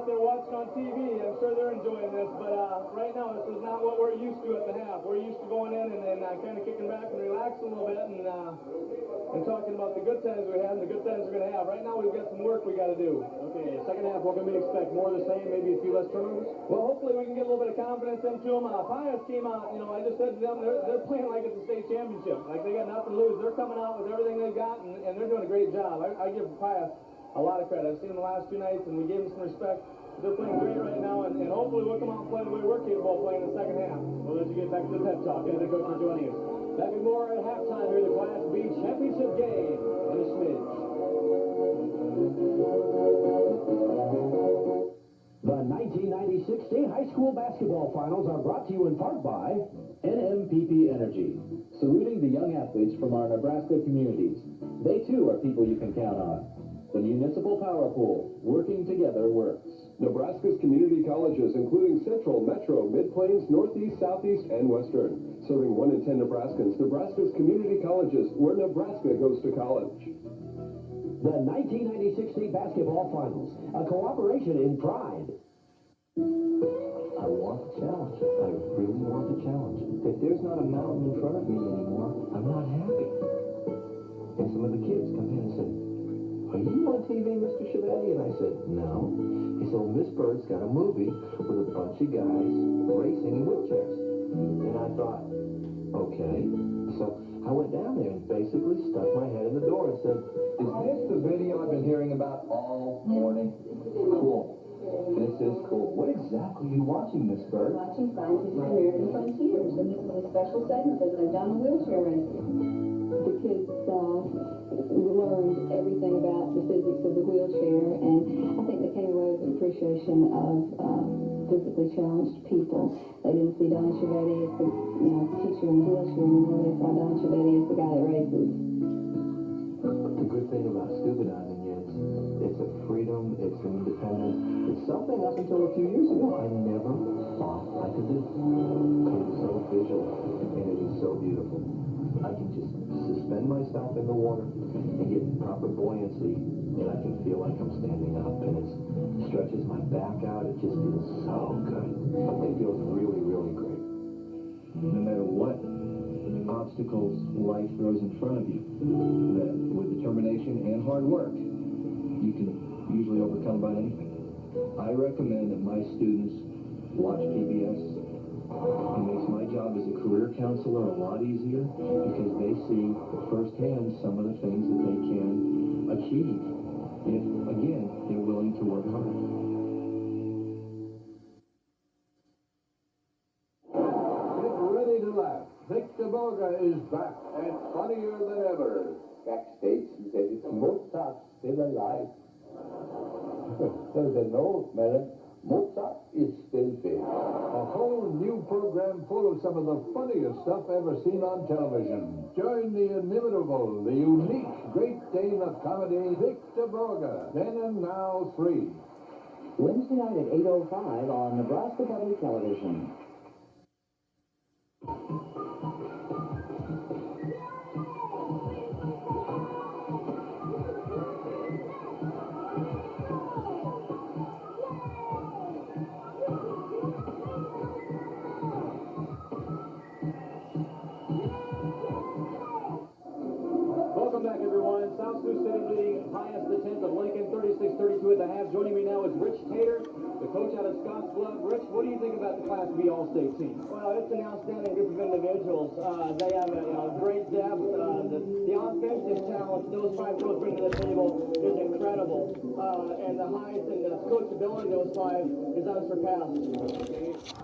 out there watching on TV, I'm sure they're enjoying this, but right now this is not what we're used to at the half. We're used to going in and then kind of kicking back and relaxing a little bit and talking about the good times we had and the good times we're going to have. Right now we've got some work we got to do. Okay, second half, what can we expect? More of the same, maybe a few less turnovers? Well, hopefully we can get a little bit of confidence into them. Pius came out, I just said to them, they're playing like it's a state championship. Like they got nothing to lose. They're coming out with everything they've got, and they're doing a great job. I give Pius a lot of credit. I've seen them the last 2 nights, and we gave them some respect. They're playing great right now, and hopefully we'll come out and play the way we're capable of playing in the second half. We'll let you get back to the pep talk. Thank you, Coach, for joining us. Back with more at halftime here in the Class B championship game in a smidge. The 1996 state high school basketball finals are brought to you in part by NMPP Energy, saluting the young athletes from our Nebraska communities. They too are people you can count on. The Municipal Power Pool, working together works. Nebraska's community colleges, including Central, Metro, Mid-Plains, Northeast, Southeast, and Western. Serving 1 in 10 Nebraskans, Nebraska's community colleges, where Nebraska goes to college. The 1996 state basketball finals, a cooperation in pride. I want the challenge. I really want the challenge. If there's not a mountain in front of me anymore, I'm not happy. And some of the kids come in and say, "Are you on TV, Mr. Chiavetti?" And I said, "No." He said, "Well, Miss Bird's got a movie with a bunch of guys racing in wheelchairs." And I thought, okay. So I went down there and basically stuck my head in the door and said, "Is this the video I've been hearing about all morning?" Cool. This is cool. What exactly are you watching, Miss Bird? Watching Scientific American Frontiers, and this is a special segment that they've done on wheelchair racing. The kids learned everything about the physics of the wheelchair, and I think they came away with an appreciation of physically challenged people. They didn't see Don Chiavetti as the teacher in the wheelchair anymore. They saw Don Chiavetti as the guy that races. the good thing about scuba diving is it's a freedom, it's an independence. It's something up until a few years ago I never thought I could do. It's so visual, and it is so beautiful. I can just suspend myself in the water and get proper buoyancy, and I can feel like I'm standing up, and it stretches my back out. It just feels so good. It feels really, really great. No matter what obstacles life throws in front of you, that with determination and hard work, you can usually overcome about anything. I recommend that my students watch PBS. It makes my job as a career counselor a lot easier because they see firsthand some of the things that they can achieve if, again, they're willing to work hard. Get ready to laugh. Victor Boga is back and funnier than ever. Backstage, he said, "It's Mozart still alive." No, madam, Mozart is still dead. A whole new program full of some of the funniest stuff ever seen on television. Join the inimitable, the unique Great Dane of comedy, Victor Boga. Then and now, 3. Wednesday night at 8:05 on Nebraska Public Television. Welcome back, everyone. South Sioux City leading Pius the 10th of Lincoln, 36-32 at the half. Joining me now is Rich Tater, the coach out of Scottsbluff. Rich, what do you think about the Class B All-State team? Well, it's an outstanding group of individuals. They have a great depth. The offensive talent those 5 girls bring to the table is incredible. And the height and the coachability of those 5 is unsurpassed.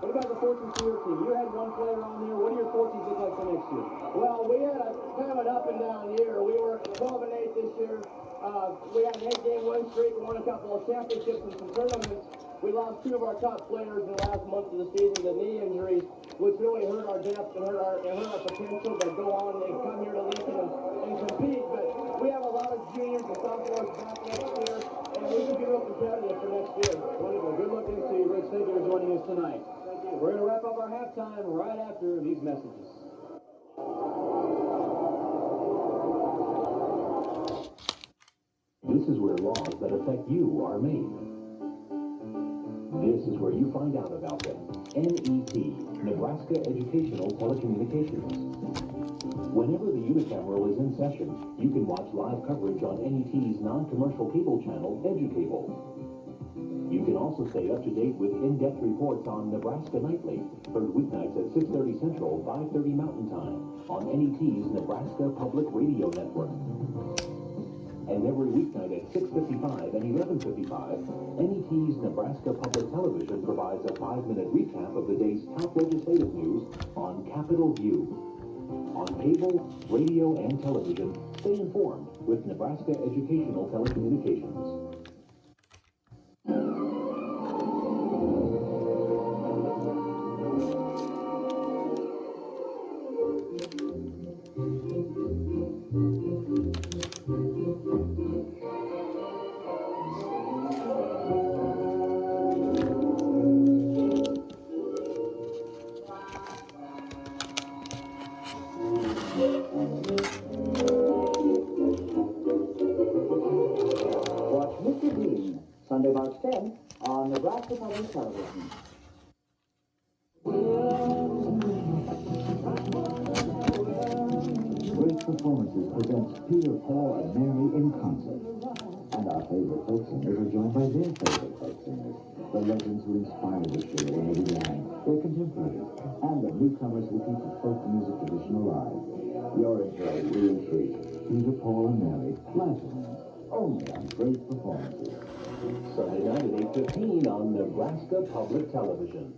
What about the fortunes for your team? You had one player on there. What do your fortunes look like for next year? Well, we had a kind of an up and down year. We were 12-8 this year. We had an 8-game win streak. We won a couple of championships and some tournaments. We lost 2 of our top players in the last month of the season to knee injuries, which really hurt our depth and hurt our potential to go on and come here to Lincoln and compete. But we have a lot of juniors and sophomores back next year, and we should be real competitive for next year. Wonderful. Good looking to you, Rich. Thank you for joining us tonight. Thank you. We're going to wrap up our halftime right after these messages. This is where laws that affect you are made. This is where you find out about them. NET, Nebraska Educational Telecommunications. Whenever the unicameral is in session, you can watch live coverage on NET's non-commercial cable channel, EduCable. You can also stay up to date with in-depth reports on Nebraska Nightly, heard weeknights at 6:30 Central, 5:30 Mountain Time, on NET's Nebraska Public Radio Network. And every weeknight at 6:55 and 11:55, NET's Nebraska Public Television provides a 5-minute recap of the day's top legislative news on Capitol View. On cable, radio, and television, stay informed with Nebraska Educational Telecommunications. Watch Mr. Bean, Sunday, March 10th, on Nebraska Public Television. Great Performances presents Peter, Paul, and Mary in concert. And our favorite folk singers are joined by their favorite folk singers. The legends who inspired the show when they began, their contemporaries, and the newcomers who keep the folk music tradition alive. You're in for a real treat. Peter, Paul, and Mary, live performance, only on Great Performances. Sunday night at 8:15 on Nebraska Public Television.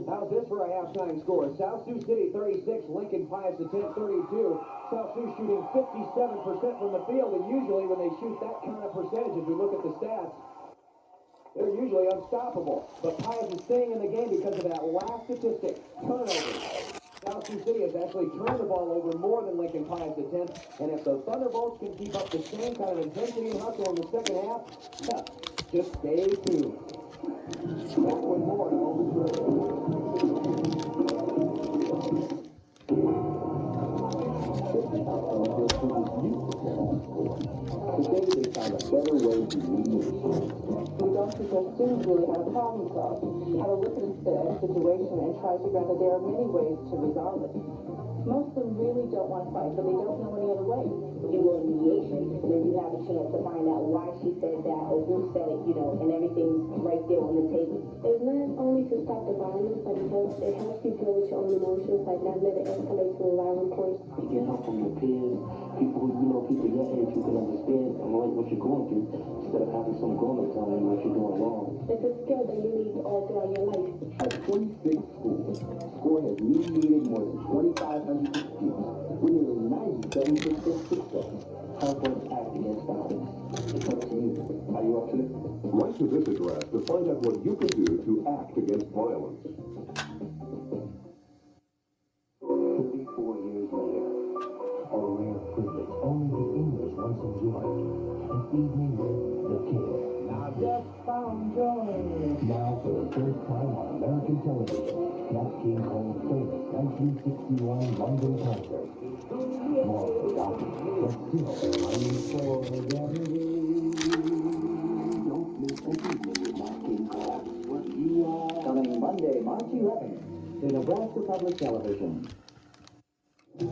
How's this for a halftime score? South Sioux City 36, Lincoln Pius the 10th 32. South Sioux shooting 57% from the field, and usually when they shoot that kind of percentage, if we look at the stats, they're usually unstoppable. But Pius is staying in the game because of that last statistic, turnovers. South Sioux City has actually turned the ball over more than Lincoln Pius the 10th, and if the Thunderbolts can keep up the same kind of intensity and hustle in the second half, just stay tuned. Back with more in a moment. Today they found a better way to mediate. We don't teach our students really how to problem solve, how to look at a situation and try to figure out that there are many ways to resolve it. Most of them really don't want to fight, but they don't know any other way. You go to mediation, and then you have a chance to find out why she said that or who said it, and everything's right there on the table. It's not only to stop the violence, but it helps you deal with your own emotions, like not let it escalate to a violent point. You get help from your peers, people who people your age who can understand and relate what you're going through, instead of having some grown-up telling you what you're doing wrong. It's a skill that you need all throughout your life. At 26 schools, SCORE has mediated more than 2,500 disputes with nearly 97% success. Help us act against violence. It's up to you. Are you up to it? Write to this address to find out what you can do to act against violence. 34 years later, a rare privilege only the English once enjoyed. An evening with the King. I just found joy. Now for the first time on American television, Nat King Cole's famous 1961 London concert. More forgotten, but still unforgettable. Don't miss an evening with Nat King Cole. What you are. Coming Monday, March 11th, to Nebraska Public Television. The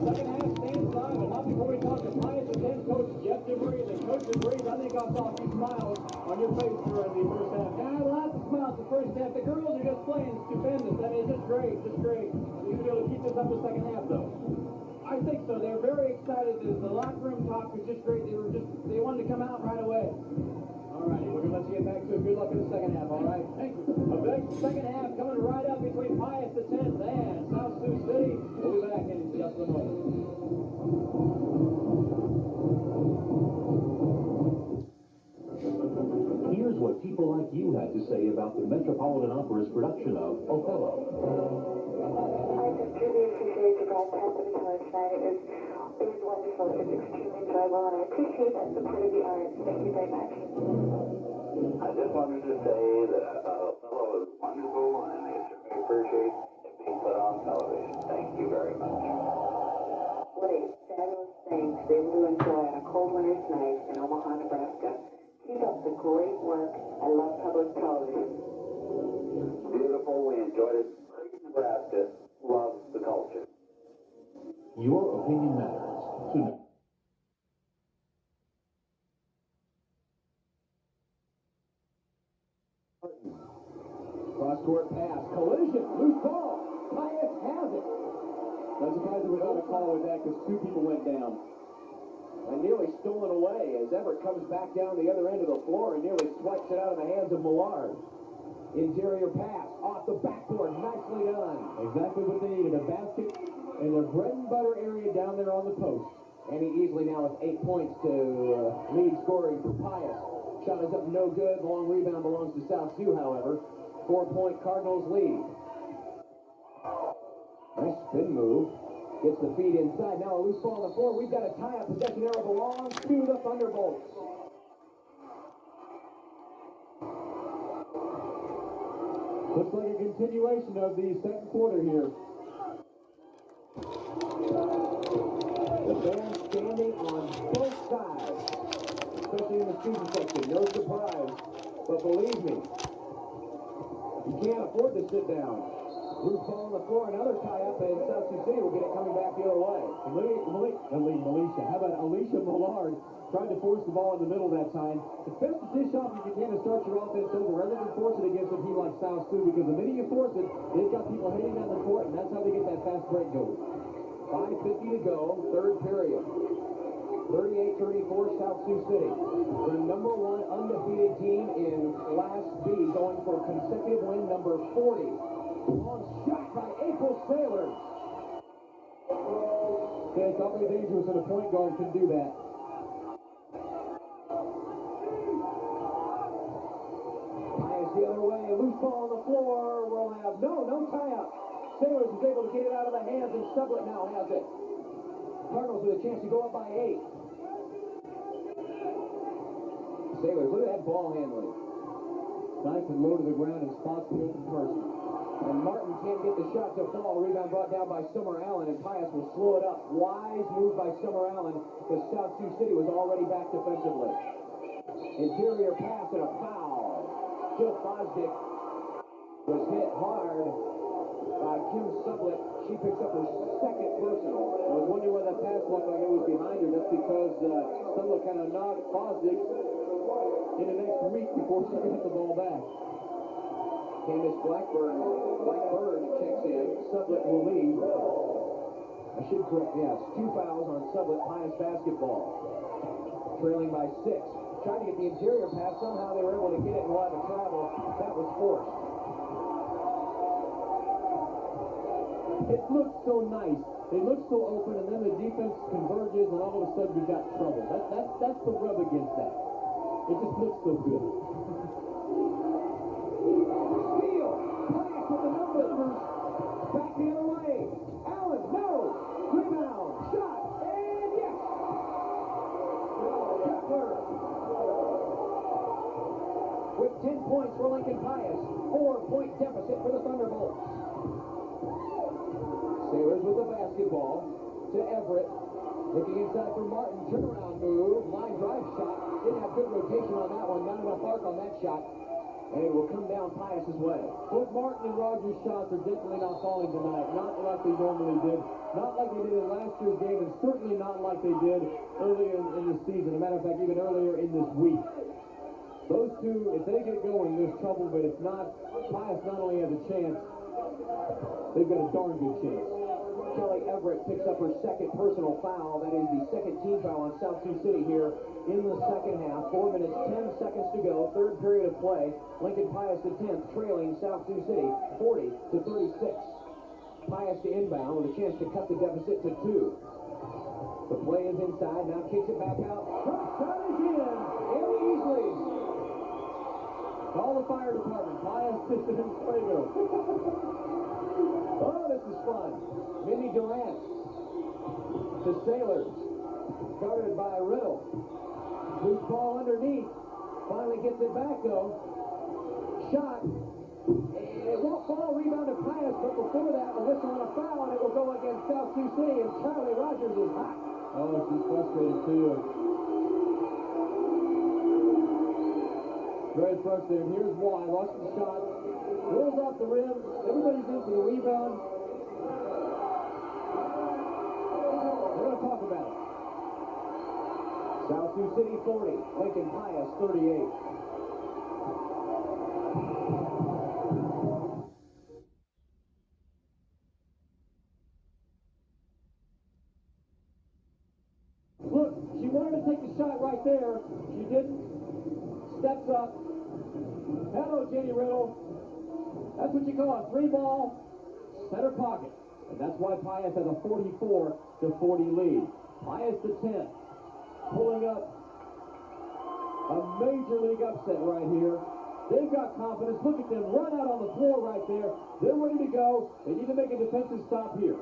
second half stands live, and not before we talk to Pius the 10th coach Jeff DeVries. And Coach DeVries, I think I saw a few smiles on your face during the first half. Yeah, lots of smiles the first half. The girls are just playing stupendous. I mean, just great, just great. You're going to be able to keep this up the second half, though. I think so. They're very excited. The locker room talk was just great. They wanted to come out right away. All righty, we're going to let you get back to it. Good luck in the second half, all right? Thank you. A big second half coming right up between Pius the 10th and South Sioux City. We'll be back in just a moment. Here's what people like you had to say about the Metropolitan Opera's production of Othello. I just really appreciate you guys fantastic show tonight. It was wonderful. It was extremely enjoyable, and I appreciate that support of the arts. Thank you very much. I just wanted to say that I thought Othello was wonderful, and I certainly appreciate it being put on television. Thank you very much. What a fabulous thing to be able to enjoy on a cold winter's night in Omaha, Nebraska. Keep up the great work. I love public television. Beautiful. We enjoyed it. Great Nebraska. Love the culture. Your opinion matters. Tonight. Cross-court pass, collision, loose ball. Pius has it. Not surprised there was not a call with that because two people went down. And nearly stolen away as Everett comes back down the other end of the floor and nearly swipes it out of the hands of Millard. Interior pass, off the backboard, nicely done. Exactly what they needed, a basket in their bread and butter area down there on the post. And he easily now has 8 points to lead scoring for Pius. Shot is up, no good. Long rebound belongs to South Sioux, however. 4-point Cardinals lead. Nice spin move. Gets the feed inside. Now a loose ball on the floor. We've got a tie-up. Possession arrow belongs to the Thunderbolts. Looks like a continuation of the second quarter here. The fans standing on both sides, especially in the student section. No surprise. But believe me, you can't afford to sit down. Loose ball on the floor, another tie-up, and South Sioux City will get it coming back the other way. Alicia Millard tried to force the ball in the middle that time. It's best to dish off if you can to start your offense over rather than force it against a team like South Sioux, because the minute you force it, they've got people heading down the court, and that's how they get that fast break going. 5:50 to go, third period. 38-34 South Sioux City. The number one undefeated team in Class B, going for consecutive win number 40. Long shot by April Sailors. Yeah, it's awfully dangerous when a point guard can do that. Pius the other way, loose ball on the floor. We'll have no tie-up. Sailors is able to get it out of the hands, and Sublett now has it. Cardinals with a chance to go up by 8. Sailors, look at that ball handling. Nice and low to the ground and spots the open person. And Martin can't get the shot to fall. Rebound brought down by Summer Allen, and Pius will slow it up. Wise move by Summer Allen, because South Sioux City was already back defensively. Interior pass and a foul. Jill Fosdick was hit hard by Kim Sublett. She picks up her second personal. I was wondering why that pass looked like it was behind her. That's because Sublett kind of knocked Fosdick in the next week before she got the ball back. Candace Blackburn checks in. Sublett will lead. I should correct, yes. 2 fouls on Sublett Pius basketball. Trailing by 6. Tried to get the interior pass. Somehow they were able to get it and we'll have a travel. That was forced. It looks so nice. They look so open, and then the defense converges, and all of a sudden you've got trouble. That's the rub against that. It just looks so good. Steal! Pius with the numbers. Back the other way. Allen, no! Rebound, shot, and yes! Kepler with 10 points for Lincoln Pius. 4-point deficit for the Thunderbolts. Sailors with the basketball to Everett. Looking inside for Martin. Turnaround move. Line drive shot. Didn't have good rotation on that one. Not enough arc on that shot. And it will come down Pius's way. Both Martin and Rogers' shots are definitely not falling tonight. Not like they normally did. Not like they did in last year's game, and certainly not like they did earlier in the season. As a matter of fact, even earlier in this week. Those two, if they get going, there's trouble. But if not, Pius not only has a chance, they've got a darn good chance. Kelly Everett picks up her second personal foul. That is the second team foul on South Sioux City here in the second half. 4 minutes, 10 seconds to go. Third period of play. Lincoln Pius the 10th, trailing South Sioux City 40-36. Pius to inbound with a chance to cut the deficit to 2. The play is inside. Now kicks it back out. Shot is in. And easily. Call the fire department. Pius is in Fuego. Oh, this is fun. Mindy Durant to Sailors. Guarded by Riddle. Loose ball underneath. Finally gets it back, though. Shot. And it won't fall. Rebound to Pius, but before that, a whistle on a foul, and it will go against South Sioux City, and Charlie Rogers is hot. Oh, she's frustrated, too. Very frustrated. Here's why. Lost the shot. Rolls off the rim. Everybody's in for the rebound. We're going to talk about it. South Sioux City 40, Lincoln Pius 38. Look, she wanted to take the shot right there. She didn't. Steps up. Hello, Jenny Riddle. That's what you call a three ball center pocket. And that's why Pius has a 44-40 lead. Pius the 10th. Pulling up a major league upset right here. They've got confidence. Look at them run out on the floor right there. They're ready to go. They need to make a defensive stop here.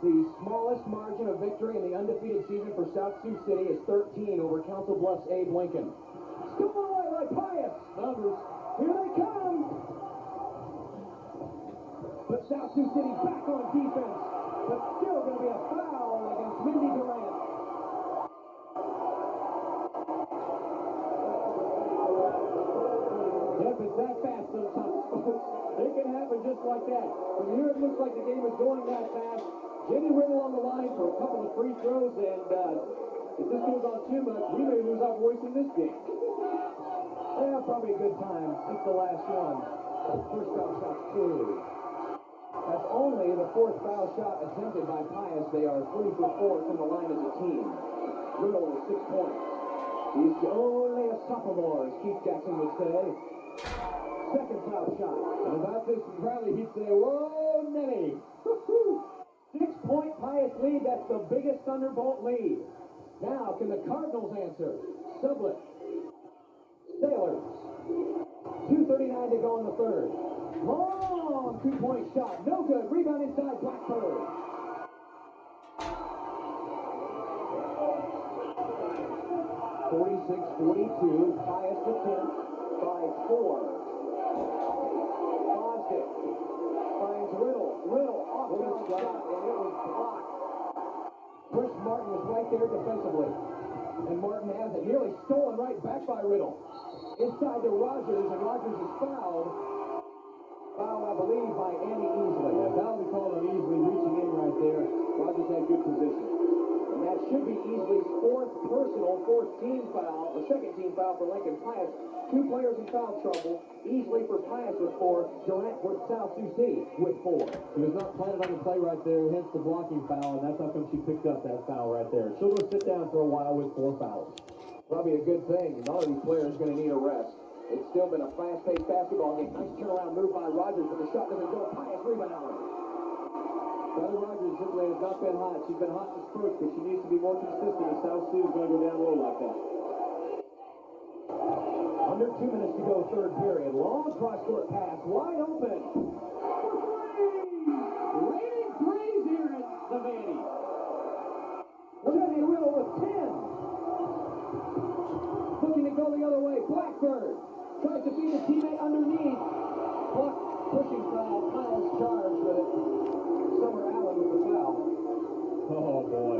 The smallest margin of victory in the undefeated season for South Sioux City is 13 over Council Bluffs' Abe Lincoln. Stolen away by Pius. Numbers. Here they come. But South Sioux City back on defense. But still going to be a foul against Mindy Durant. Yep, it's that fast sometimes, folks. It can happen just like that. From here, it looks like the game is going that fast. Jenny Riddle on the line for a couple of free throws, and if this goes on too much, we may lose our voice in this game. Yeah, probably a good time. It's the last one. First foul shot's two. That's only the fourth foul shot attempted by Pius. They are 3 for 4 from the line as a team. Riddle with 6 points. He's only a sophomore, as Keith Jackson would say. Second foul shot. And about this rally, he'd say, whoa, Nenny. 6-point Pius lead. That's the biggest Thunderbolt lead. Now, can the Cardinals answer? Sublett. Sailors. 2:39 to go in the third. Long 2-point shot. No good. Rebound inside Blackbird. (46-42). Pius the 10th by 4. Fosdick finds Riddle. Riddle off the shot, and it was blocked. Chris Martin was right there defensively. And Martin has it nearly stolen right back by Riddle. Inside to Rogers, and Rogers is fouled. Foul, I believe, by Annie Easley. Yeah, foul we called on Easley reaching in right there. Rogers had good position. And that should be Easley's fourth team foul, the second team foul for Lincoln Pius. 2 players in foul trouble. Easley for Pius with 4. Durant for South Sioux City with 4. She was not planning on the play right there, hence the blocking foul, and that's how come she picked up that foul right there. She'll go sit down for a while with 4 fouls. Probably a good thing. None of these players are going to need a rest. It's still been a fast-paced basketball game. Nice turnaround move by Rogers, but the shot doesn't go. Pius rebound. Tyler Rogers simply has not been hot. She's been hot in spurts, but she needs to be more consistent if South Sioux is going to go down low like that. Under 2 minutes to go, third period. Long cross-court pass, wide open. Raining threes here at the Vandy. Jenny Riddle with 10. Looking to go the other way. Blackbird tries to feed his teammate underneath. Block, pushing foul. Pius charged with it. Summer Allen with the foul. Oh, boy.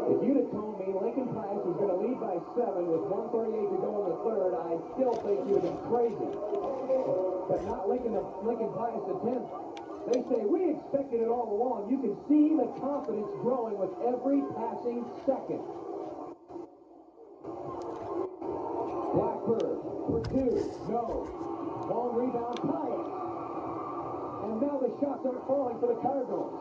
If you'd have told me Lincoln Pius was going to lead by 7 with 1:38 to go in the third, I still think you would have been crazy. But not Lincoln Pius the 10th. They say, we expected it all along. You can see the confidence growing with every passing second. Blackbird for 2. No. Long rebound, Pius. And now the shots aren't falling for the Cardinals.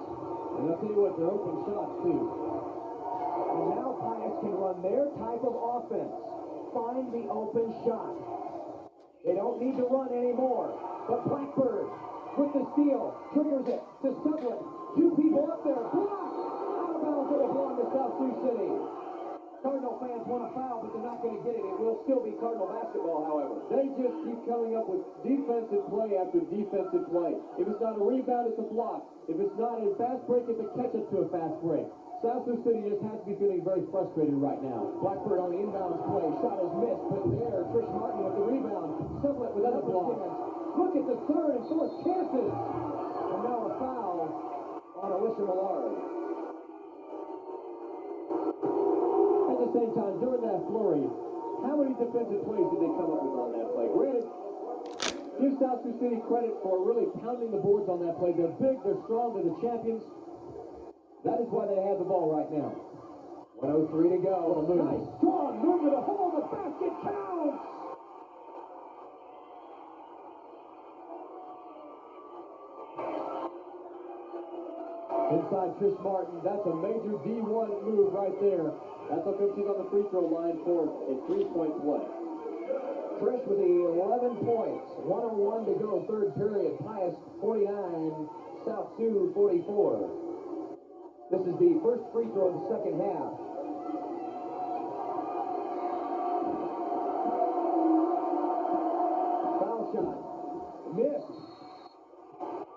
And I'll tell you what, they're open shots, too. And now Pius can run their type of offense. Find the open shot. They don't need to run anymore. But Blackbird with the steal, triggers it to Sublett. 2 people up there, blocked. Out of bounds, it will belong to South Sioux City. Cardinal fans want to foul, but they're not going to get it. It will still be Cardinal basketball, however. They just keep coming up with defensive play after defensive play. If it's not a rebound, it's a block. If it's not a fast break, it's a catch-up to a fast break. South Sioux City just has to be feeling very frustrated right now. Blackbird on the inbounds play. Shot is missed, but there, Trish Martin with the rebound. Sublett with another block. Look at the third and fourth chances. And now a foul on Alicia Millard. At the same time, during that flurry, how many defensive plays did they come up with on that play? Granted, give South Sioux City credit for really pounding the boards on that play. They're big, they're strong, they're the champions. That is why they have the ball right now. 1:03 to go. Nice, strong move to the hole. The basket counts. Inside Trish Martin, that's a major D1 move right there. That's what comes in on the free throw line for a 3-point play. Trish with the 11 points. 1:01 to go, third period. Pius 49, South Sioux 44. This is the first free throw of the second half. Foul shot. Missed.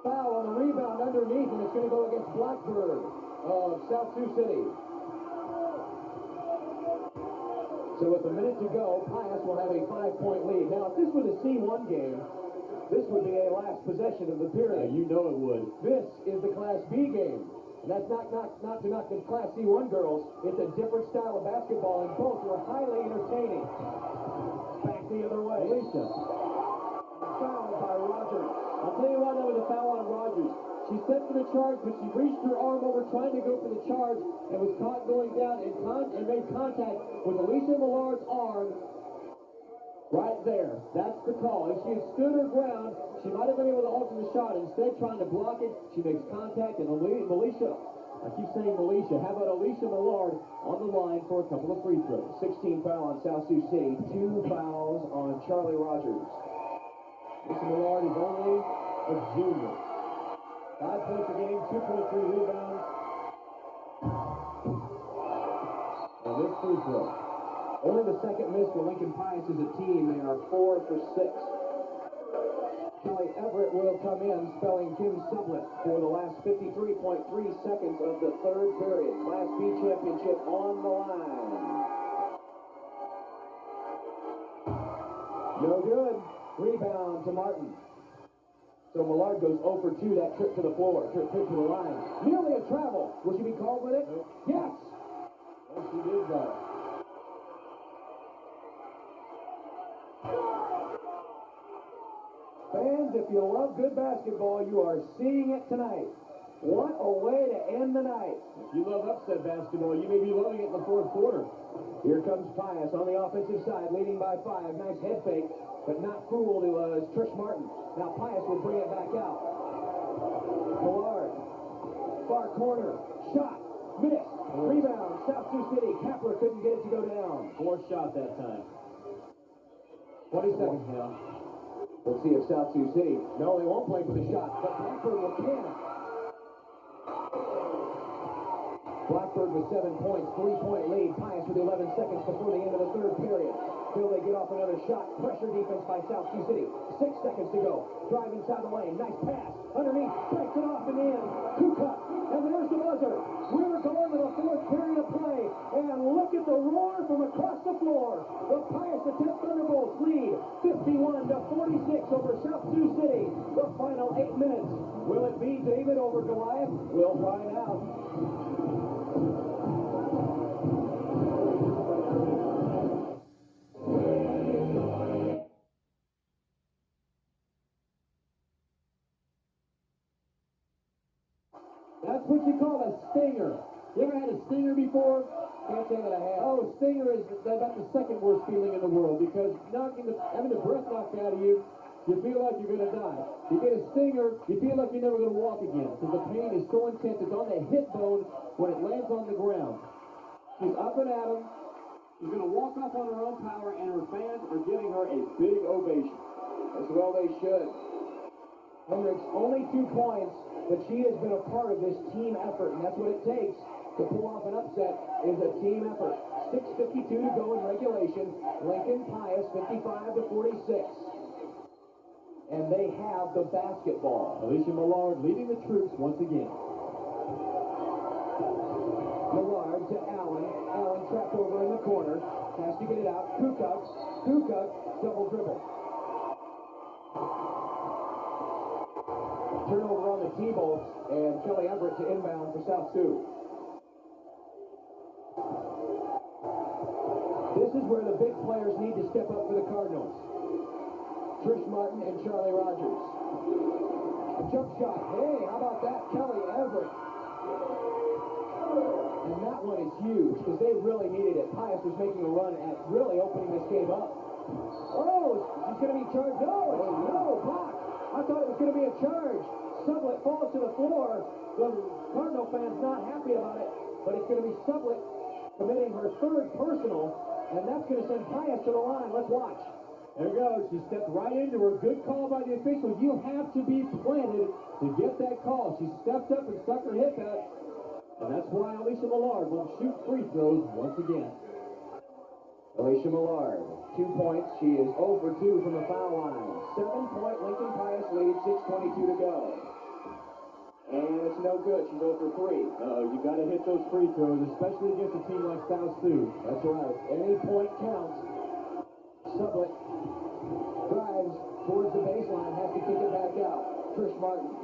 Foul on the rebound underneath, and it's going to go against Blackbird of South Sioux City. So with a minute to go, Pius will have a 5-point lead. Now, if this was a C1 game, this would be a last possession of the period. You know it would. This is the Class B game. And that's not to knock the Class C1 girls. It's a different style of basketball, and both are highly entertaining. Back the other way. Alicia. Fouled by Rogers. I'll tell you what, that was a foul on Rogers. She set for the charge, but she reached her arm over trying to go for the charge and was caught going down and made contact with Alicia Millard's arm right there. That's the call. If she had stood her ground, she might have been able to alter the shot. Instead, trying to block it, she makes contact, and Alicia, I keep saying Alicia, how about Alicia Millard on the line for a couple of free throws? 16 foul on South Sioux City, 2 fouls on Charlie Rogers. Alicia Millard is only a junior. 5 points a game, 2.3 rebounds. And this free throw. Only the second miss for Lincoln Pius as a team. They are 4 for 6. Kelly Everett will come in, spelling Kim Sublett for the last 53.3 seconds of the third period. Class B championship on the line. No good. Rebound to Martin. So Millard goes 0 for 2, that trip to the floor, trip to the line. Nearly a travel. Will she be called with it? Yes. Yes, she did that. Fans, if you love good basketball, you are seeing it tonight. What a way to end the night. If you love upset basketball, you may be loving it in the fourth quarter. Here comes Pius on the offensive side, leading by 5. Nice head fake, but not fooled. It was Trish Martin. Now Pius will bring it back out. Millard, far corner, shot, missed, rebound, South Sioux City. Kapler couldn't get it to go down. Fourth shot that time. 20 seconds now. Let's see if South Sioux City. No, they won't play for the shot, but Blackbird will can. Blackbird with 7 points, 3-point lead. Pius with 11 seconds before the end of the third period. Still they get off another shot. Pressure defense by South Sioux City. 6 seconds to go. Drive inside the lane. Nice pass. Underneath. Breaks it off and in. Kuka. And there's the buzzer. We're going to the fourth period of play. And look at the roar from across the floor. The Pius Attempt Thunderbolts lead 51 to 46 over South Sioux City. The final 8 minutes. Will it be David over Goliath? We'll find out. That's what you call a stinger. You ever had a stinger before? Can't say that I have. Oh, a stinger is about the second worst feeling in the world because having the breath knocked out of you, you feel like you're going to die. You get a stinger, you feel like you're never going to walk again because the pain is so intense. It's on the hip bone when it lands on the ground. She's up and at him. She's going to walk off on her own power, and her fans are giving her a big ovation. As well they should. Hendricks only 2 points, but she has been a part of this team effort, and that's what it takes To pull off an upset is a team effort. 6:52 to go in regulation. Lincoln Pius 55-46. And they have the basketball. Alicia Millard leading the troops once again. Millard to Allen. Allen trapped over in the corner. Has to get it out. Kukuk. Kukuk double dribble. Turnover on the T-Bolts, and Kelly Everett to inbound for South Sioux. This is where the big players need to step up for the Cardinals. Trish Martin and Charlie Rogers. A jump shot. Hey, how about that? Kelly Everett. And that one is huge because they really needed it. Pius was making a run at really opening this game up. Oh, he's going to be charged. No, block. I thought it was going to be a charge. Sublett falls to the floor. The Cardinal fans not happy about it, but it's going to be Sublett committing her third personal, and that's going to send Pius to the line. Let's watch. There you go. She stepped right into her. Good call by the official. You have to be planted to get that call. She stepped up and stuck her hip out, and that's why Alicia Millard will shoot free throws once again. Alicia Millard, 2 points. She is 0 for 2 from the foul line. 7-point Lincoln Pius lead, 6:22 to go. And it's no good. She's 0 for 3. You got to hit those free throws, especially against a team like South Sioux. That's right. Any point counts. Sublett drives towards the baseline, has to kick it back out. Trish Martin.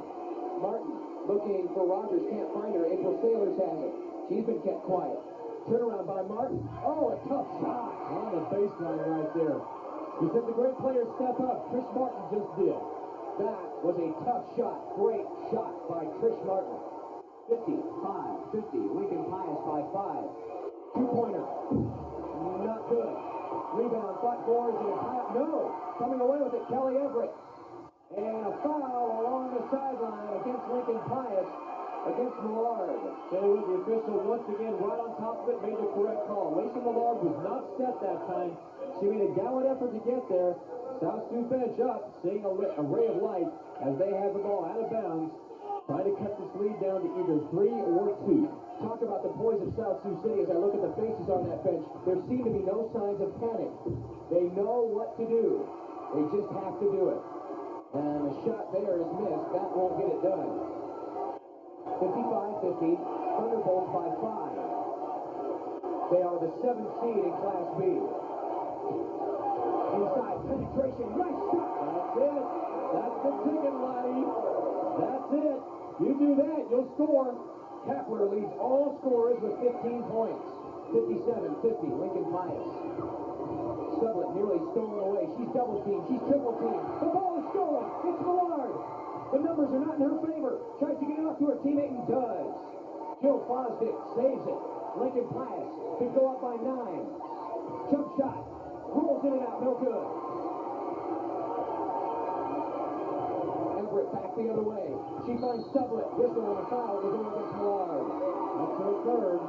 Martin looking for Rogers, can't find her. April Sailors has it. She's been kept quiet. Turnaround by Martin. Oh, a tough shot. On the baseline right there. You said the great players step up. Trish Martin just did. That was a tough shot. Great shot by Trish Martin. 55-50. Lincoln Pius by 5. Two-pointer. Not good. Rebound, fought forwards, and a tie. No. Coming away with it, Kelly Everett. And a foul along the sideline against Lincoln Pius. Against Millard. Say with the official once again right on top of it, made the correct call. Alicia Millard was not set that time. She made a gallant effort to get there. South Sioux bench up, seeing a ray of light as they have the ball out of bounds, trying to cut this lead down to either 3 or 2. Talk about the poise of South Sioux City. As I look at the faces on that bench, there seem to be no signs of panic. They know what to do. They just have to do it. And the shot there is missed. That won't get it done. 55-50, Thunderbolts by 5. They are the 7th seed in Class B. Inside, penetration, nice shot. That's it. That's the ticket, laddie. That's it. You do that, you'll score. Kapler leads all scorers with 15 points. 57-50, Lincoln Pius. Sublett nearly stolen away. She's double teamed. She's triple teamed. The ball is stolen. It's Millard. The numbers are not in her favor. Tries to get it off to her teammate and does. Jill Fosdick saves it. Lincoln Pius could go up by 9. Jump shot. Rolls in and out. No good. Everett back the other way. She finds Sublett. Whistle on a foul to go against Millard. That's her third.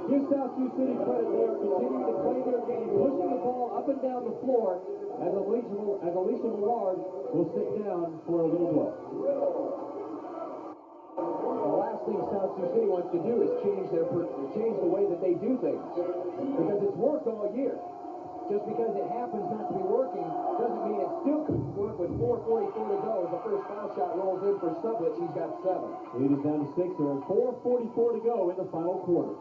Give South Sioux City credit. They are continuing to play their game, pushing the ball up and down the floor as Alicia Millard will sit down for a little blow. The last thing South Sioux City wants to do is change the way that they do things, because it's worked all year. Just because it happens not to be working doesn't mean it still couldn't work with 4:44 to go as the first foul shot rolls in for Sublett. She's got 7. Lead is down to 6. There are 4:44 to go in the final quarter.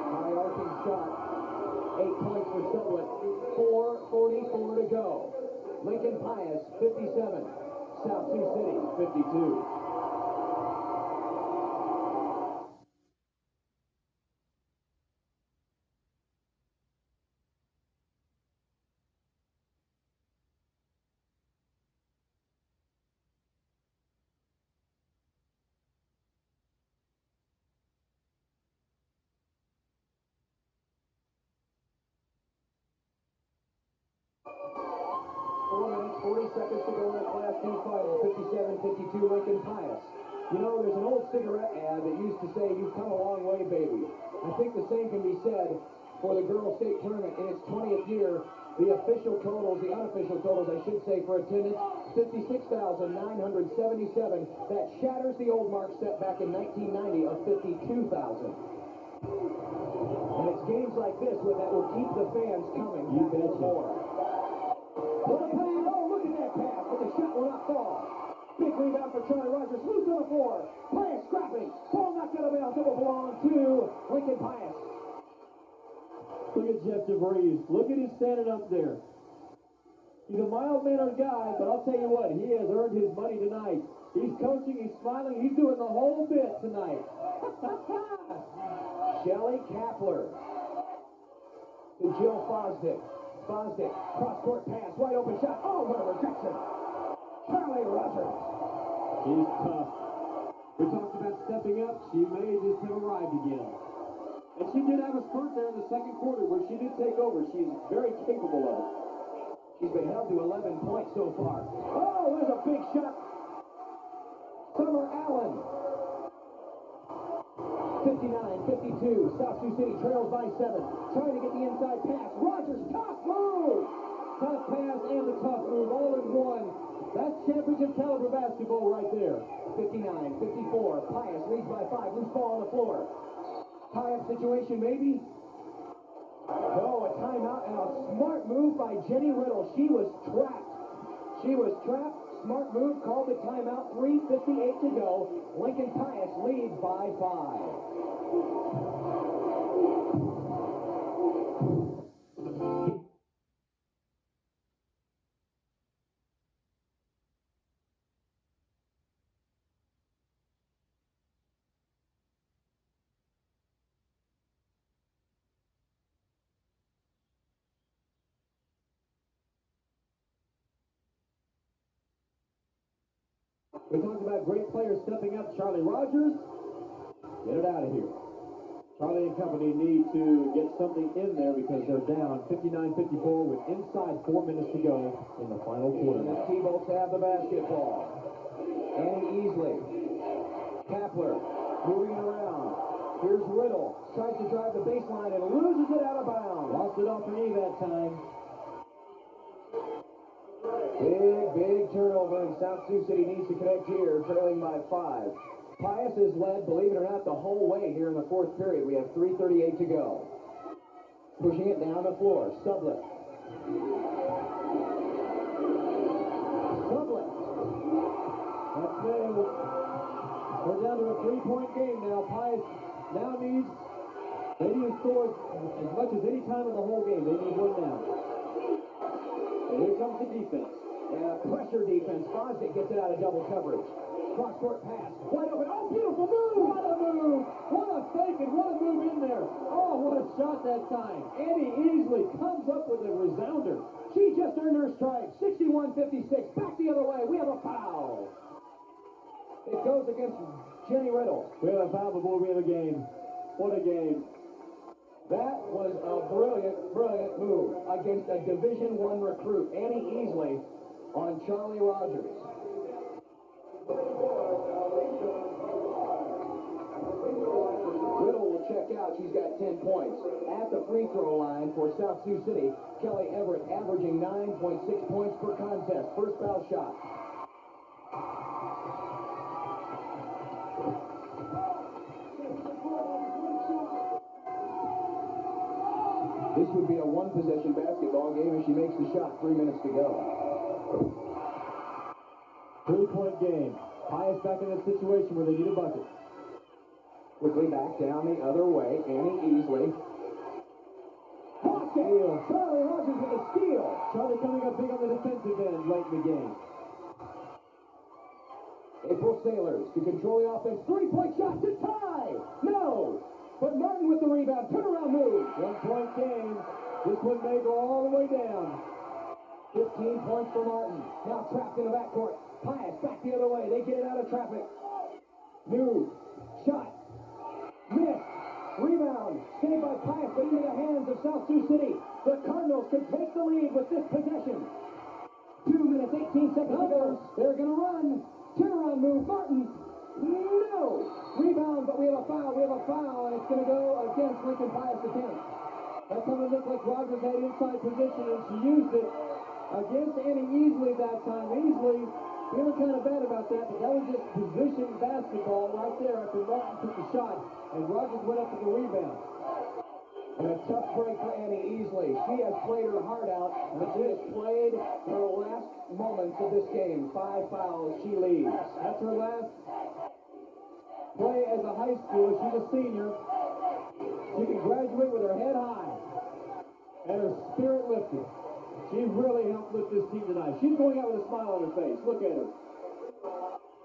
High arcing shot. 8 points for Sublett. 4:44 to go. Lincoln Pius 57. South Sioux City 52. Minutes, 40 seconds to go in the Class D final. 57-52 Lincoln Pius. You know, there's an old cigarette ad that used to say, "You've come a long way, baby." I think the same can be said for the girls' state tournament in its 20th year. The official totals, the unofficial totals, I should say, for attendance, 56,977. That shatters the old mark set back in 1990 of 52,000. And it's games like this that will keep the fans coming back for more. What a play! Oh, look at that pass, but the shot will not fall. Big rebound for Charlie Rogers, loose on the floor. Pius scrapping, ball knocked out of bounds. It will belong to Lincoln Pius. Look at Jeff DeVries. Look at him standing up there. He's a mild-mannered guy, but I'll tell you what, he has earned his money tonight. He's coaching, he's smiling, he's doing the whole bit tonight. Shelly Kapler to Jill Fosdick. Fosdick, cross-court pass, wide open shot. Oh, what a rejection. Charlie Rogers. He's tough. We talked about stepping up. She may just have arrived again. And she did have a spurt there in the second quarter where she did take over. She's very capable of it. She's been held to 11 points so far. Oh, there's a big shot. Summer Allen. 59-52. South Sioux City trails by 7. Trying to get the inside pass. Rogers, tough move. Tough pass and the tough move all in one. That's championship caliber basketball right there. 59-54. Pius leads by 5. Loose ball on the floor. Tie-up situation, maybe? Oh, a timeout and a smart move by Jenny Riddle. She was trapped. Smart move, called the timeout. 3:58 to go. Lincoln Pius leads by 5. We talked about great players stepping up. Charlie Rogers, get it out of here. Charlie and company need to get something in there because they're down 59-54 with inside 4 minutes to go in the final quarter. The T-Bolts have the basketball. Annie Easley. Kapler moving it around. Here's Riddle. Tries to drive the baseline and loses it out of bounds. Lost it off her knee that time. Big turnover, and South Sioux City needs to connect here, trailing by 5. Pius has led, believe it or not, the whole way here in the fourth period. We have 3:38 to go. Pushing it down the floor. Sublett. That's it. We're down to a 3-point game now. Pius now needs, they need to score as much as any time in the whole game. They need one now. And here comes the defense. Pressure defense. Fosdick gets it out of double coverage. Cross-court pass. Wide open. Oh, beautiful move! What a move! What a fake and what a move in there. Oh, what a shot that time. Annie Easley comes up with a resounders. She just earned her strike. 61-56. Back the other way. We have a foul. It goes against Jenny Riddle. We have a foul before we have a game. What a game. That was a brilliant move against a Division I recruit, Annie Easley, on Charlie Rogers. Riddle will check out. She's got 10 points. At the free throw line for South Sioux City, Kelly Everett averaging 9.6 points per contest. First foul shot. This would be a one-possession basketball game if she makes the shot. 3 minutes to go. 3-point game. Pius back in that situation where they need a bucket. Quickly back down the other way. Annie Easley. Steal. Charlie Rogers with a steal. Charlie coming up big on the defensive end late in the game. April Sailors to control the offense. 3-point shot to tie. No. But Martin with the rebound. Turnaround move. 1-point game. This one may go all the way down. 15 points for Martin. Now trapped in the backcourt. Pius back the other way. They get it out of traffic. New shot. Miss. Rebound. Saved by Pius, but into the hands of South Sioux City. The Cardinals could take the lead with this possession. 2 minutes, 18 seconds to go. They're going to run. Turnaround move. Martin. No. Rebound, but we have a foul. And it's going to go against Lincoln Pius' attempt. That time it looked like Rogers had inside position, and she used it against Annie Easley that time. Easley feeling kind of bad about that, but that was just position basketball right there after Martin took the shot, and Rogers went up with the rebound. And a tough break for Annie Easley. She has played her heart out, but she has played her last moments of this game. 5 fouls, she leaves. That's her last play as a high schooler. She's a senior. She can graduate with her head high and her spirit lifted. She really helped lift this team tonight. She's going out with a smile on her face. Look at her.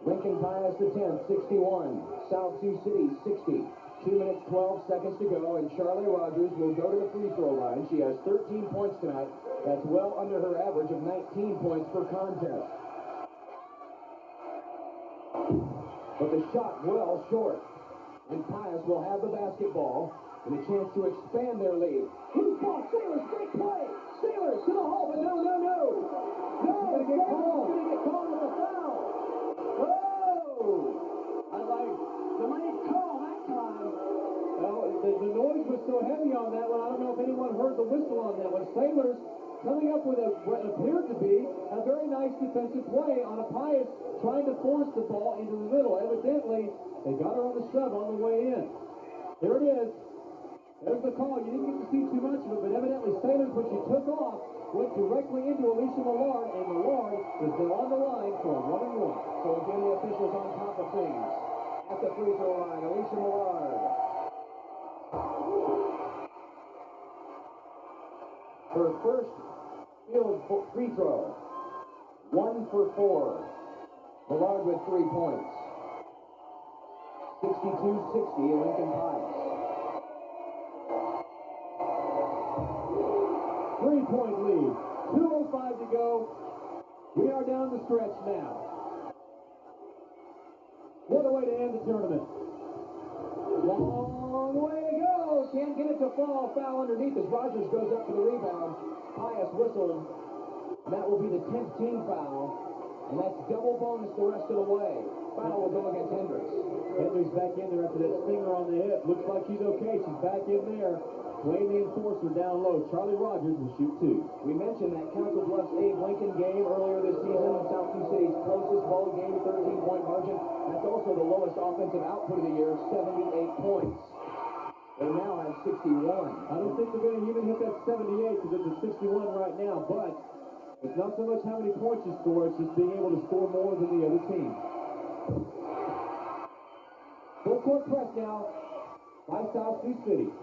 Lincoln Pius the 10th, 61. South Sioux City, 60. 2 minutes, 12 seconds to go, and Charlie Rogers will go to the free throw line. She has 13 points tonight. That's well under her average of 19 points per contest. But the shot well short. And Pius will have the basketball and a chance to expand their lead. Loose ball, Sailors, great play. Sailors to the hole, but no. No, She's going to get called. She's going to get called with a foul. Oh! I like the late call that time. Well, the noise was so heavy on that one, I don't know if anyone heard the whistle on that one. Sailors coming up with what appeared to be a very nice defensive play on a Pius trying to force the ball into the middle. Evidently, they got her on the shove on the way in. Here it is. There's the call. You didn't get to see too much of it, but evidently Sailors, when she took off, went directly into Alicia Millard, and Millard is now on the line for a 1-and-1. So again, the officials on top of things. At the free throw line, Alicia Millard. Her first field free throw. 1 for 4. Millard with 3 points. 62-60, Lincoln Pius. 3-point lead. 2:05 to go. We are down the stretch now. What a way to end the tournament. Long way to go. Can't get it to fall. Foul underneath as Rogers goes up for the rebound. Pius whistled. And that will be the 10th team foul. And that's double bonus the rest of the way. Foul will go against Hendricks. Hendricks back in there after that stinger on the hip. Looks like she's okay. She's back in there. Playing the enforcer down low. Charlie Rogers will shoot 2. We mentioned that Council Bluffs Abe Lincoln game earlier this season. South Sioux City's closest ball game, 13-point margin. That's also the lowest offensive output of the year, 78 points. They now have 61. I don't think they're going to even hit that 78 because it's at 61 right now, but it's not so much how many points you score, it's just being able to score more than the other team. Full court press now by South Sioux City.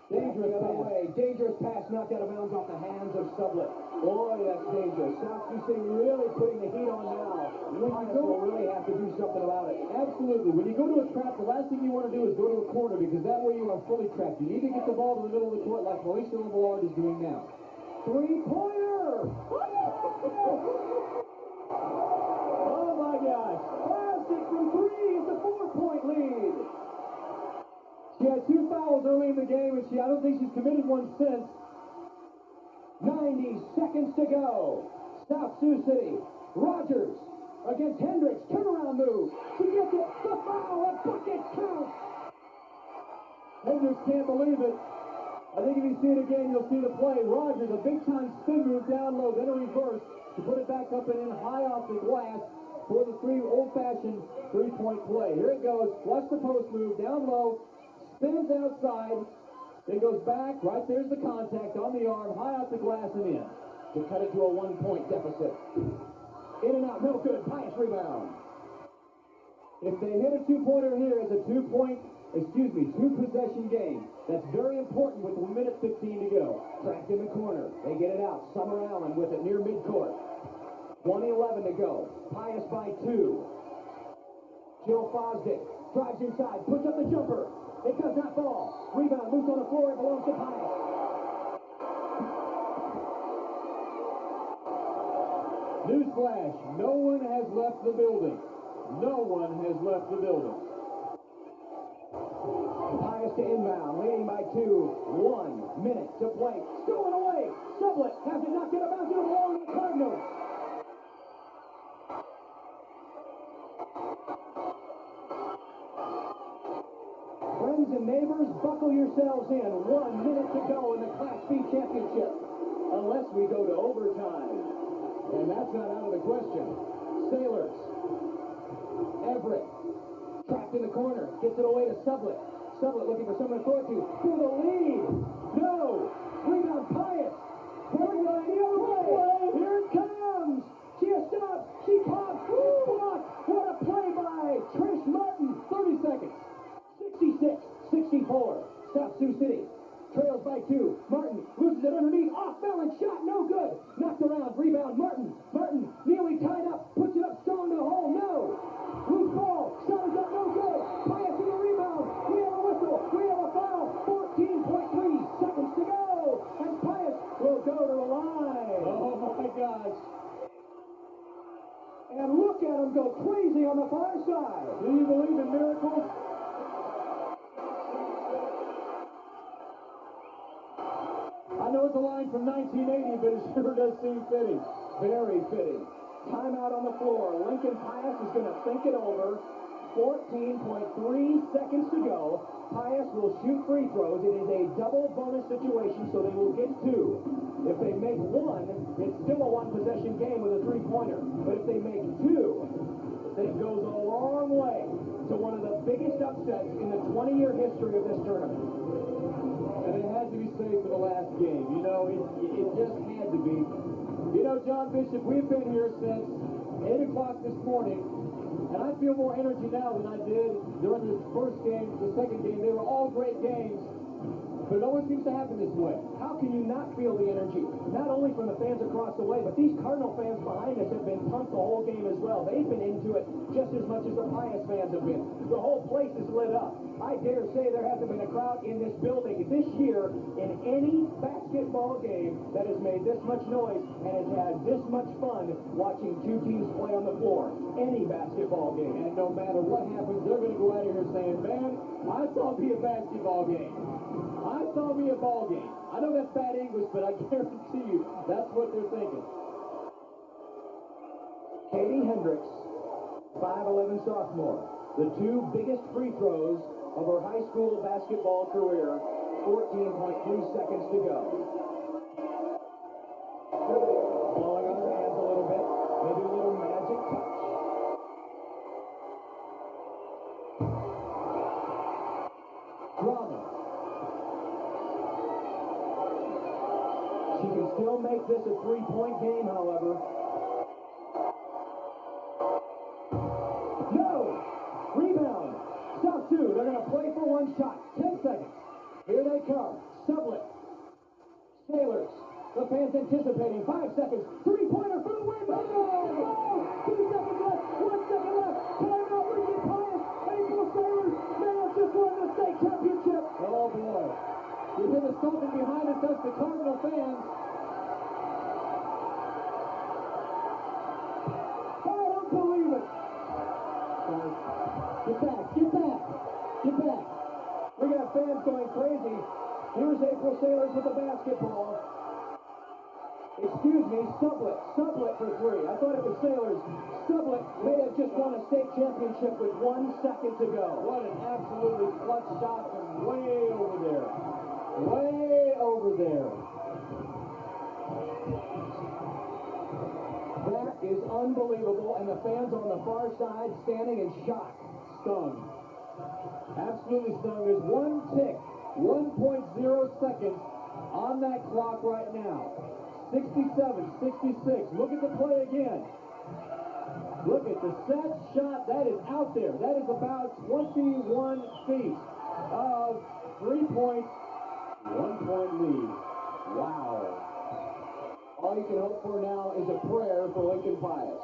Dangerous pass. Dangerous pass knocked out of bounds off the hands of Sublett. Boy, that's dangerous. South Sioux City really putting the heat on now. Pius will really have to do something about it. Absolutely. When you go to a trap, the last thing you want to do is go to a corner because that way you are fully trapped. You need to get the ball to the middle of the court like Mauricio Millard is doing now. Three-pointer! Oh my gosh. Plastic from 3 is a 4-point lead. She had 2 fouls early in the game, and I don't think she's committed one since. 90 seconds to go. South Sioux City. Rogers against Hendricks. Turnaround move. She gets it. The foul. A bucket count. Hendricks can't believe it. I think if you see it again, you'll see the play. Rogers, a big-time spin move down low, then a reverse to put it back up and in high off the glass for the old-fashioned 3-point play. Here it goes. Watch the post move down low. Spins outside, then goes back, right there's the contact on the arm, high off the glass and in. To cut it to a 1-point deficit. In and out, no good. Pius rebound. If they hit a 2-pointer here, it's a 2-possession game. That's very important with 1 minute 15 to go. Trapped in the corner. They get it out. Summer Allen with it near midcourt. 1:11 to go. Pius by 2. Jill Fosdick drives inside, puts up the jumper. It does not fall. Rebound loose on the floor. It belongs to Pius. Newsflash, no one has left the building. No one has left the building. Pius to inbound, leading by 2. 1 minute to play. Stolen away. Sublett has it knocked out of bounds. It'll belong to the Cardinals. Friends and neighbors, buckle yourselves in. 1 minute to go in the Class B championship. Unless we go to overtime. And that's not out of the question. Sailors. Everett. Trapped in the corner. Gets it away to Sublett. Sublett looking for someone to throw it to. For the lead. No. Rebound Pius. Bring it on the other way. Here it comes. She has stopped. She pops. Blocked. What a play by Trish Martin. 30 seconds. 66-64. South Sioux City. Trails by 2. Martin loses it underneath. Off balance shot. No good. Knocked around. Rebound. Martin. Martin nearly tied up. Puts it up strong to the hole. No. Loose ball. Shot is up. No good. Pius with a rebound. We have a whistle. We have a foul. 14.3 seconds to go. And Pius will go to the line. Oh my gosh. And look at him go crazy on the far side. Do you believe in miracles? I know it's a line from 1980, but it sure does seem fitting. Very fitting. Timeout on the floor. Lincoln Pius is going to think it over. 14.3 seconds to go. Pius will shoot free throws. It is a double bonus situation, so they will get 2. If they make 1, it's still a one-possession game with a three-pointer. But if they make 2, it goes a long way to one of the biggest upsets in the 20-year history of this tournament. And it had to be saved for the last game. You know, it just had to be. You know, John Bishop, we've been here since 8 o'clock this morning, and I feel more energy now than I did during the first game, the second game. They were all great games, but it always seems to happen this way. How can you not feel the energy? Not only from the fans across the way, but these Cardinal fans behind us have been pumped the whole game as well. They've been into it just as much as the Pius fans have been. The whole place is lit up. I dare say there hasn't been a crowd in this building this year in any basketball game that has made this much noise and has had this much fun watching two teams play on the floor. Any basketball game. And no matter what happens, they're going to go out of here saying, man, I saw me a basketball game. I saw me a ball game. I know that's bad English, but I guarantee you that's what they're thinking. Katie Hendricks, 5'11" sophomore. The 2 biggest free throws of her high school basketball career. 14.3 seconds to go. Blowing on her hands a little bit. Maybe a little magic touch. Drama. She can still make this a 3-point game, however. No! Rebound. South Sioux, they're going to play for one shot. 10 seconds. Here they come. Sublett. Sailors. The fans anticipating. 5 seconds. 3-pointer for the win. Oh! 2 seconds left. 1 second left. Timeout. Lincoln Pius. April Sailors. Now just won the state championship. Oh, boy. You hear the stomping behind us. That's the Cardinal fans. I don't believe it. Get back. Get back. Get back. We got fans going crazy. Here's April Sailors with the basketball. Excuse me, Sublett. Sublett for 3. I thought it was Sailors. Sublett may have just won a state championship with 1 second to go. What an absolutely clutch shot from way over there. Way over there. That is unbelievable, and the fans on the far side standing in shock. Stung. Absolutely stung. There's 1 tick, 1.0 seconds on that clock right now. 67, 66. Look at the play again. Look at the set shot. That is out there. That is about 21 feet of 3 points, 1 point lead. Wow. All you can hope for now is a prayer for Lincoln Pius.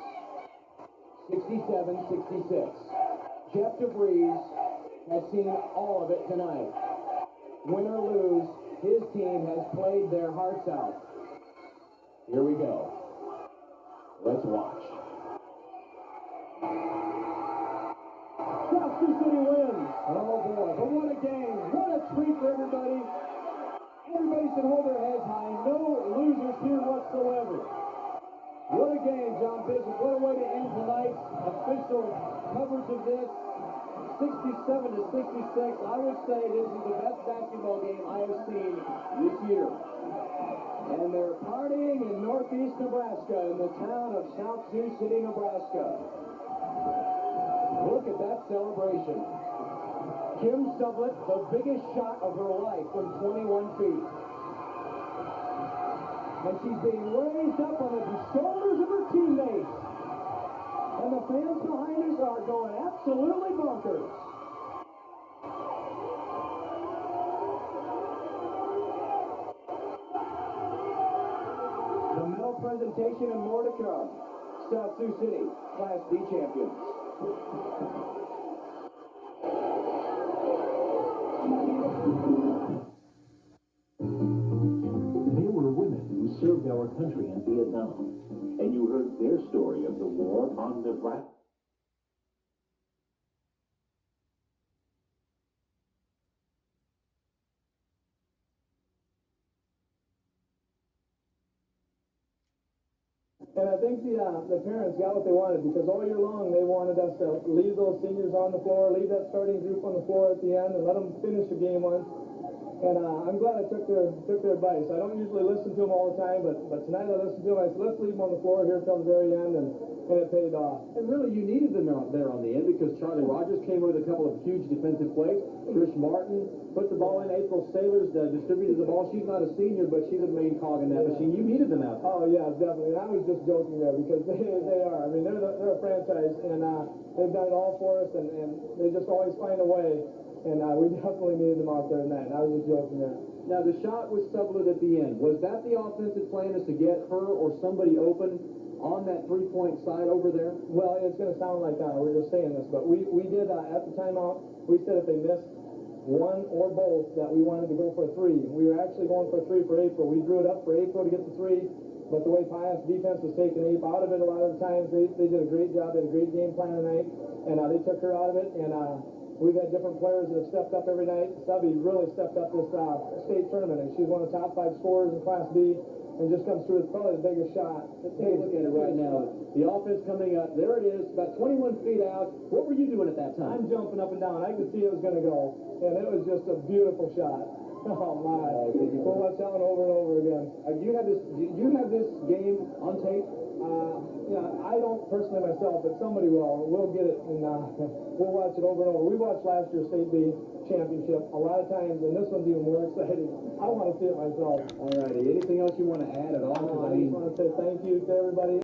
67-66. Jeff DeVries has seen all of it tonight. Win or lose, his team has played their hearts out. Here we go. Let's watch. South Sioux City wins. Oh boy, but what a game. What a treat for everybody. Everybody should hold their heads high. No losers here whatsoever. What a game, John Bishop. What a way to end tonight's official coverage of this. 67 to 66. I would say this is the best basketball game I have seen this year. And they're partying in northeast Nebraska, in the town of Sioux City, Nebraska. Look at that celebration. Kim Sublett, the biggest shot of her life from 21 feet. And she's being raised up on the shoulders of her teammates. And the fans behind us are going absolutely bonkers. The medal presentation and more to come. Sioux City, Class B champions. There were women who served our country in Vietnam, and you heard their story of the war on Nebraska. And I think the parents got what they wanted, because all year long they wanted us to leave those seniors on the floor, leave that starting group on the floor at the end, and let them finish the game once. And I'm glad I took their advice. I don't usually listen to them all the time, but tonight I listened to them. I said, let's leave them on the floor here till the very end, and it paid off. And really, you needed them there on the end, because Charlie Rogers came with a couple of huge defensive plays. Trish Martin put the ball in. April Sailors distributed the ball. She's not a senior, but she's a main cog in that machine. You needed them out there. Oh, yeah, definitely. And I was just joking there, because they are. I mean, they're a franchise, and they've done it all for us, and they just always find a way. And we definitely needed them out there tonight. I was just joking there. Now, the shot was Sublett at the end. Was that the offensive plan, is to get her or somebody open on that three-point side over there? Well, it's going to sound like we're just saying this, but we did, at the timeout, we said if they missed one or both, that we wanted to go for a three. We were actually going for a three for April. We drew it up for April to get the three, but the way Pius defense was taking Ape out of it a lot of the times, they did a great job. They had a great game plan tonight, and they took her out of it, and we've had different players that have stepped up every night. Subby really stepped up this state tournament, and she's one of the top 5 scorers in Class B, and just comes through with probably the biggest shot. Take a look at it right now. The offense coming up. There it is, about 21 feet out. What were you doing at that time? I'm jumping up and down. I could see it was going to go, and it was just a beautiful shot. Oh, my. We'll watch that one over and over again. Do you have this game on tape? Yeah, I don't personally myself, but somebody will. We'll get it, and we'll watch it over and over. We watched last year's State B championship a lot of times, and this one's even more exciting. I want to see it myself. All righty. Anything else you want to add at all? I just want to say thank you to everybody.